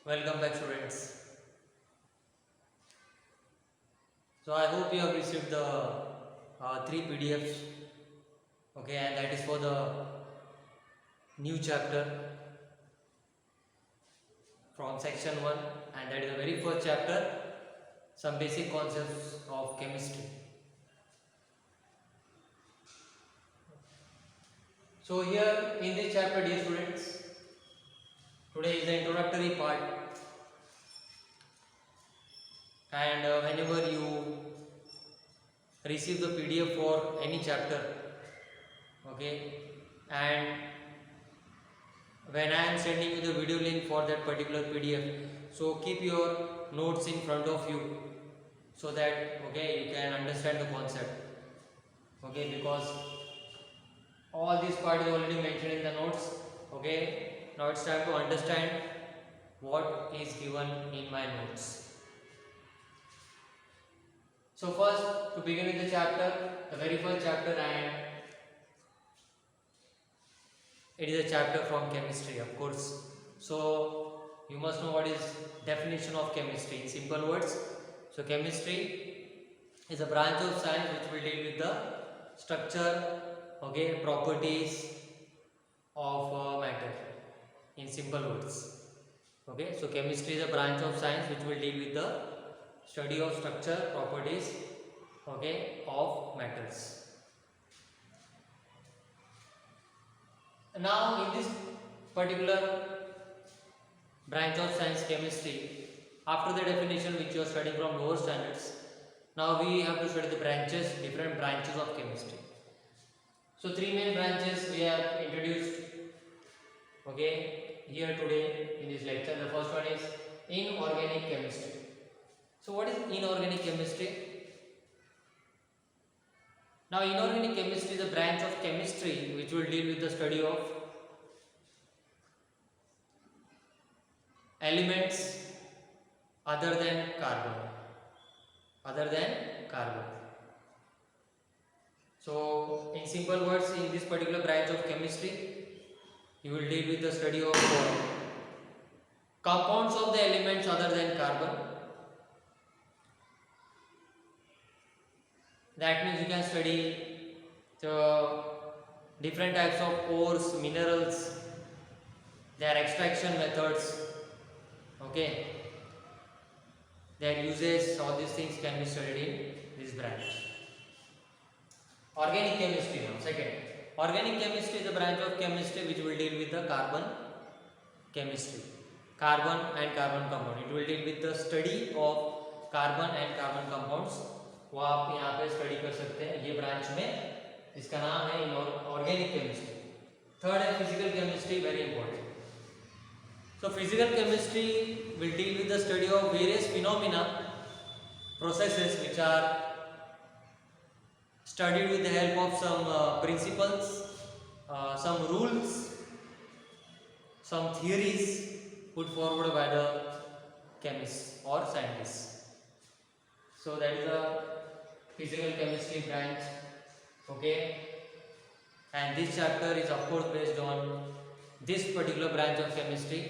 Welcome back, students. So I hope you have received the three PDFs. Okay, and that is for the new chapter from section 1, and that is the very first chapter, some basic concepts of chemistry. So here in this chapter, dear students, today is the introductory part, and whenever you receive the PDF for any chapter, okay, and when I am sending you the video link for that particular PDF, so keep your notes in front of you so that you can understand the concept, because all this part is already mentioned in the notes. Now it's time to understand what is given in my notes. So first, to begin with the chapter, the very first chapter, and it is a chapter from chemistry, of course. So you must know what is definition of chemistry in simple words. So chemistry is a branch of science which will deal with the structure, properties of matter in simple words. So chemistry is a branch of science which will deal with the study of structure, properties, of matters. Now in this particular branch of science, chemistry, after the definition which you are studying from lower standards, now we have to study the branches, different branches of chemistry. So three main branches we have introduced here today in this lecture. The first one is inorganic chemistry. So what is inorganic chemistry? Now inorganic chemistry is a branch of chemistry which will deal with the study of elements other than carbon. So in simple words, in this particular branch of chemistry, you will deal with the study of compounds of the elements other than carbon. That means you can study the different types of ores, minerals, their extraction methods, their uses. All these things can be studied in this branch. Organic chemistry now. Second, organic chemistry is a branch of chemistry which will deal with the carbon chemistry, carbon and carbon compound. It will deal with the study of carbon and carbon compounds. वो आप यहाँ पे study कर सकते हैं ये branch में, इसका नाम है ऑर्गेनिक केमिस्ट्री. थर्ड है physical chemistry, very important. So physical chemistry will deal with the study of various phenomena, processes which are studied with the help of some principles, some rules, some theories put forward by the chemists or scientists. So that is the physical chemistry branch, and this chapter is of course based on this particular branch of chemistry,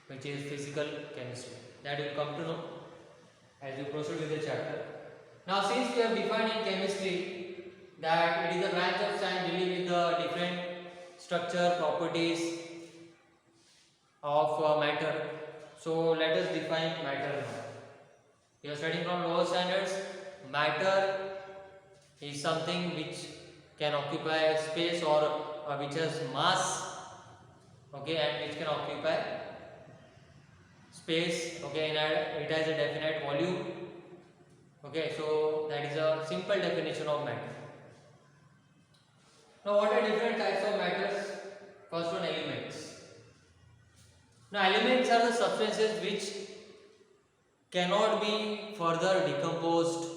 which is physical chemistry. That you will come to know as you proceed with the chapter. Now since we have defined in chemistry that it is a branch of science dealing with the different structure, properties of matter, so let us define matter now. You are studying from lower standards. Matter is something which can occupy space or which has mass, and which can occupy space, and it has a definite volume. So that is a simple definition of matter. Now what are different types of matters? First one, elements. Now elements are the substances which cannot be further decomposed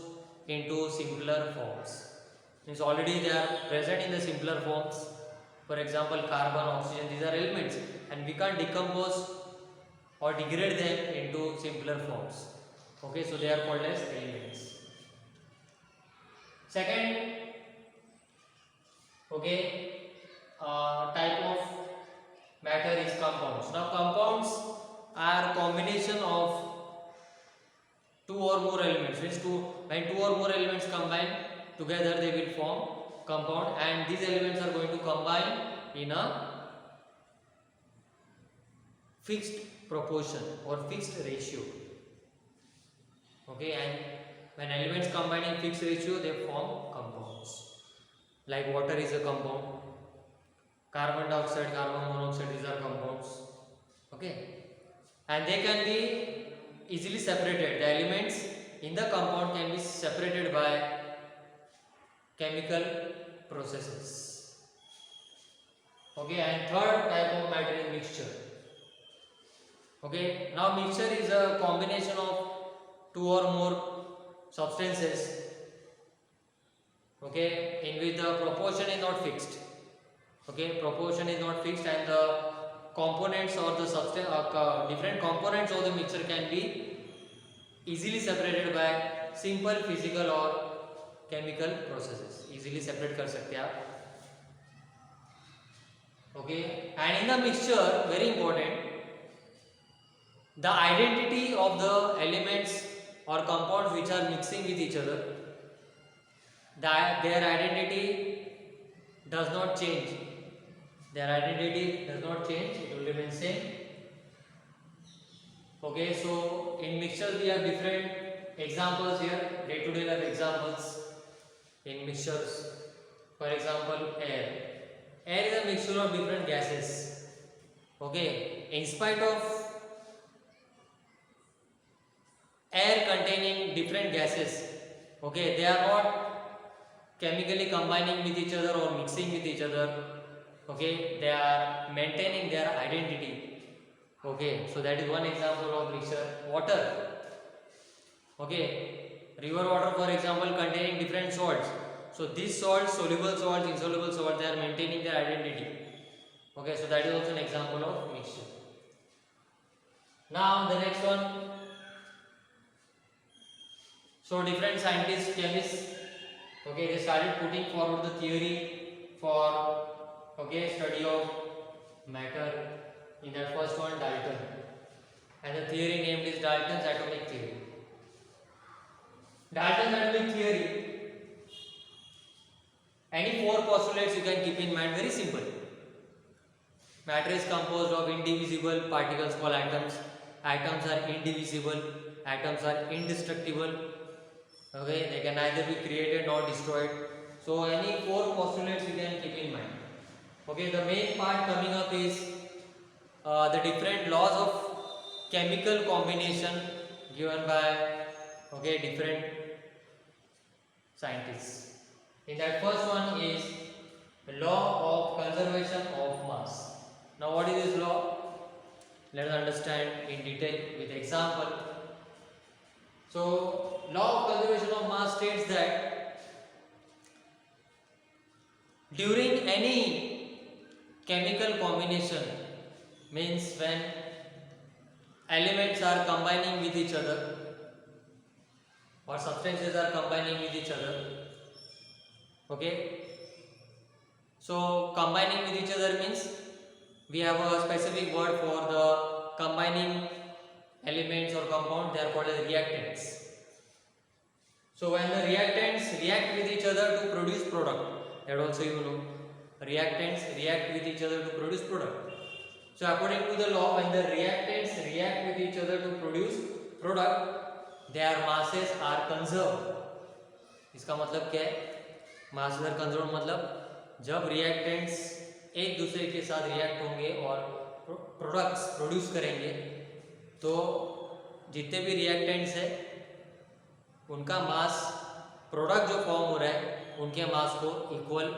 into simpler forms. Means already they are present in the simpler forms. For example, carbon, oxygen, these are elements, and we can't decompose or degrade them into simpler forms. So they are called as elements. Second, type of matter is compounds. Now compounds are or more elements. Means when two or more elements combine together, they will form compound, and these elements are going to combine in a fixed proportion or fixed ratio. Okay, and when elements combine in fixed ratio, they form compounds. Like water is a compound, carbon dioxide, carbon monoxide, these are compounds. Okay, and they can be easily separated. The elements in the compound can be separated by chemical processes. Okay, and third type of matter is mixture. Okay, now mixture is a combination of two or more substances, okay, in which the proportion is not fixed. Okay, proportion is not fixed, and the components or the substance different components of the mixture can be easily separated by simple physical or chemical processes. Easily separate कर सकते हैं आप. Okay, and in the mixture, very important, the identity of the elements or compounds which are mixing with each other, that their identity does not change. Their identity does not change, it will remain same. Okay, so in mixtures we have different examples here, day to day life examples in mixtures. For example, air. Air is a mixture of different gases. Okay, in spite of air containing different gases, okay, they are not chemically combining with each other or mixing with each other. Okay, they are maintaining their identity. Okay, so that is one example of mixture. Water. Okay, river water, for example, containing different salts. So these salts, soluble salts, insoluble salts, they are maintaining their identity. Okay, so that is also an example of mixture. Now the next one. So different scientists, chemists, okay, they started putting forward the theory for, okay, study of matter. In that first one, Dalton, and the theory named is Dalton's atomic theory. Dalton's atomic theory, any four postulates you can keep in mind, very simple. Matter is composed of indivisible particles called atoms. Atoms are indivisible, atoms are indestructible. Okay, they can neither be created nor destroyed. So any four postulates you can keep in mind. Okay, the main part coming up is the different laws of chemical combination given by, okay, different scientists. In that first one is the law of conservation of mass. Now what is this law? Let us understand in detail with example. So law of conservation of mass states that during any chemical combination, means when elements are combining with each other or substances are combining with each other, okay, so combining with each other means we have a specific word for the combining elements or compound, they are called as reactants. So when the reactants react with each other to produce product, that also you know, reactants react with each other to produce product. So according to the law, when the reactants react with each other to produce product, their masses are conserved. इसका मतलब क्या है? Masses are conserved मतलब जब reactants एक दूसरे के साथ react होंगे और products produce करेंगे, तो जितने भी reactants हैं, उनका mass product जो form हो रहा है, उनके mass को equal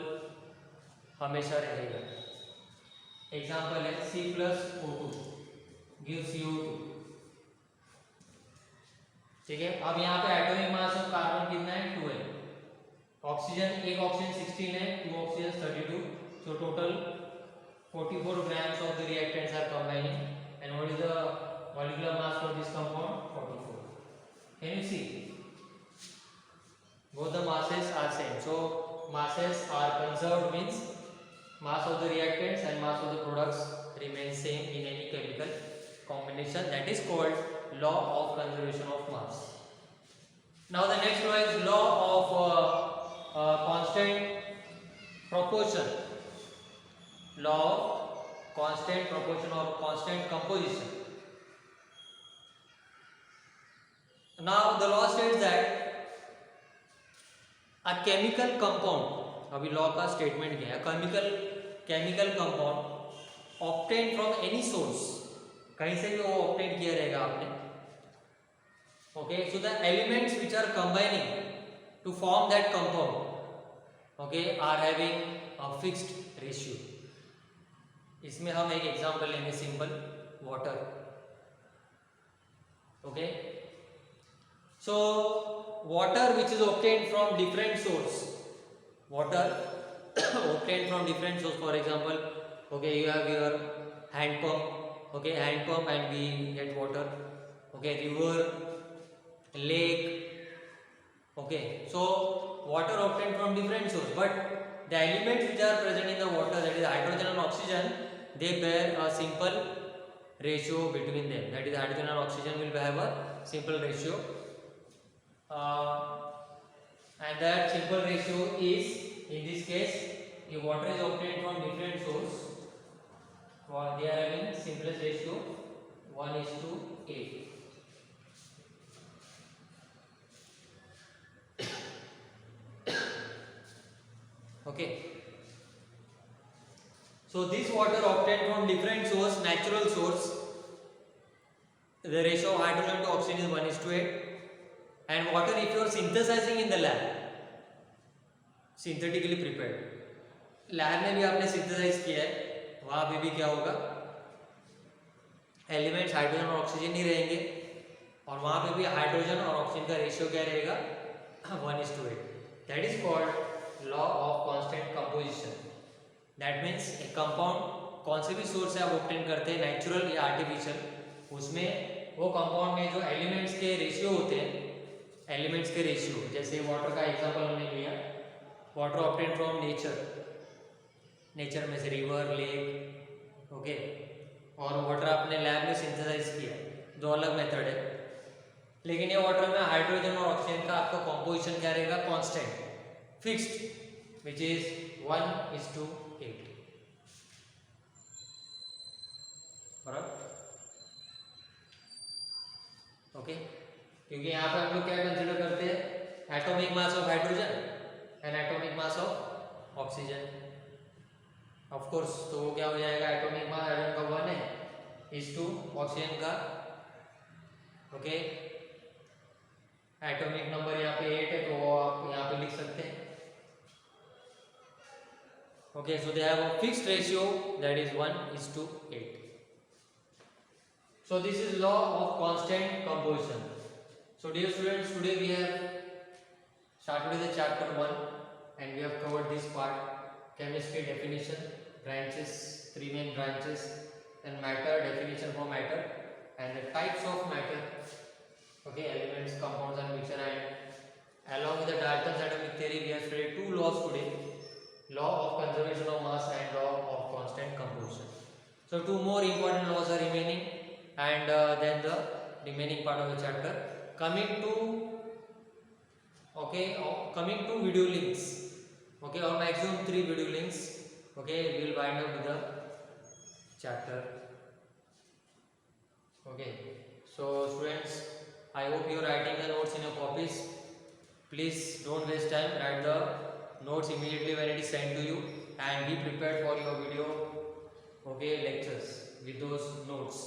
हमेशा रहेगा. एग्जाम्पल है C+O2 गिव CO2. ठीक है, अब यहाँ पे एटॉमिक मास ऑफ कार्बन कितना है? 2 है. ऑक्सीजन, एक ऑक्सीजन 16 है, 2 oxygen 32. So total 44 grams of the reactants are combining. And what is the molecular mass for this compound? 44. Can you see? Both the masses are same. So masses are conserved means mass of the reactants and mass of the products remain same in any chemical combination. That is called law of conservation of mass. Now the next law is law of constant proportion. Law of constant proportion or constant composition. Now the law states that a chemical compound, अभी law का statement क्या है, chemical compound obtain from any source, कहीं से भी वो obtain किया रहेगा आपने, okay, so the elements which are combining to form that compound, okay, are having a fixed ratio. इसमें हम एक एग्जांपल लेंगे, simple water, okay. So water which is obtained from different source, water obtained from different source, for example, okay, you have your hand pump, okay, hand pump and we get water, okay, river, lake, okay, so water obtained from different source, but the elements which are present in the water, that is hydrogen and oxygen, they bear a simple ratio between them, that is hydrogen and oxygen will have a simple ratio, and that simple ratio is, in this case, if water is obtained from different source, they are having simplest ratio 1:8. Okay, so this water obtained from different source, natural source, the ratio of hydrogen to oxygen is 1:8. And water, if you are synthesizing in the lab, synthetically prepared, lab में भी आपने synthesise किया है, वहाँ पे भी क्या होगा, एलिमेंट्स हाइड्रोजन और ऑक्सीजन ही रहेंगे, और वहाँ पे भी हाइड्रोजन और ऑक्सीजन का रेशियो क्या रहेगा, 1:8. That is called law of constant composition. That means एक कंपाउंड कौन से भी सोर्स से आप ऑब्टेन करते हैं, नेचुरल या आर्टिफिशियल, उसमें वो कंपाउंड में जो एलिमेंट्स के रेशियो होते हैं, एलिमेंट्स के रेशियो, जैसे वाटर का एग्जांपल हमने लिया, water obtain from nature, nature में से रिवर, लेक, ओके, और वाटर आपने लैब में सिंथेसाइज किया, दो अलग मेथड है, लेकिन ये वाटर में हाइड्रोजन और ऑक्सीजन का आपका कॉम्पोजिशन क्या रहेगा, कांस्टेंट, फिक्स्ड, विच इज 1:8. बराबर, ओके, क्योंकि यहाँ पे हम लोग क्या कंसिडर करते हैं, atomic mass of hydrogen and atomic mass of oxygen, of course, तो वो क्या हो जाएगा, एटॉमिक मास हाइड्रोजन का 1 है, इज टू ऑक्सीजन का, ओके, एटॉमिक नंबर यहाँ पे 8 है, तो वो आप यहाँ पे लिख सकते हैं, okay. So they have a fixed ratio, that is 1:8. So this is law of constant composition. So dear students, today we have started with the chapter 1 and we have covered this part, chemistry definition, branches, 3 main branches, then matter, definition for matter, and the types of matter, okay, elements, compounds and mixture, and along with the Dalton's atomic theory we have studied 2 laws today, law of conservation of mass and law of constant composition. So 2 more important laws are remaining, and then the remaining part of the chapter, coming to video links, okay, or maximum 3 video links, okay, we will wind up with the chapter, okay. So students, I hope you are writing the notes in your copies. Please don't waste time, write the notes immediately when it is sent to you, and be prepared for your video, okay, lectures with those notes.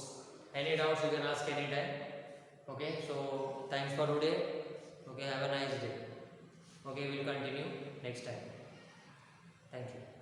Any doubts you can ask anytime, okay. So thanks for today, okay, have a nice day, okay, we'll continue next time. Thank you.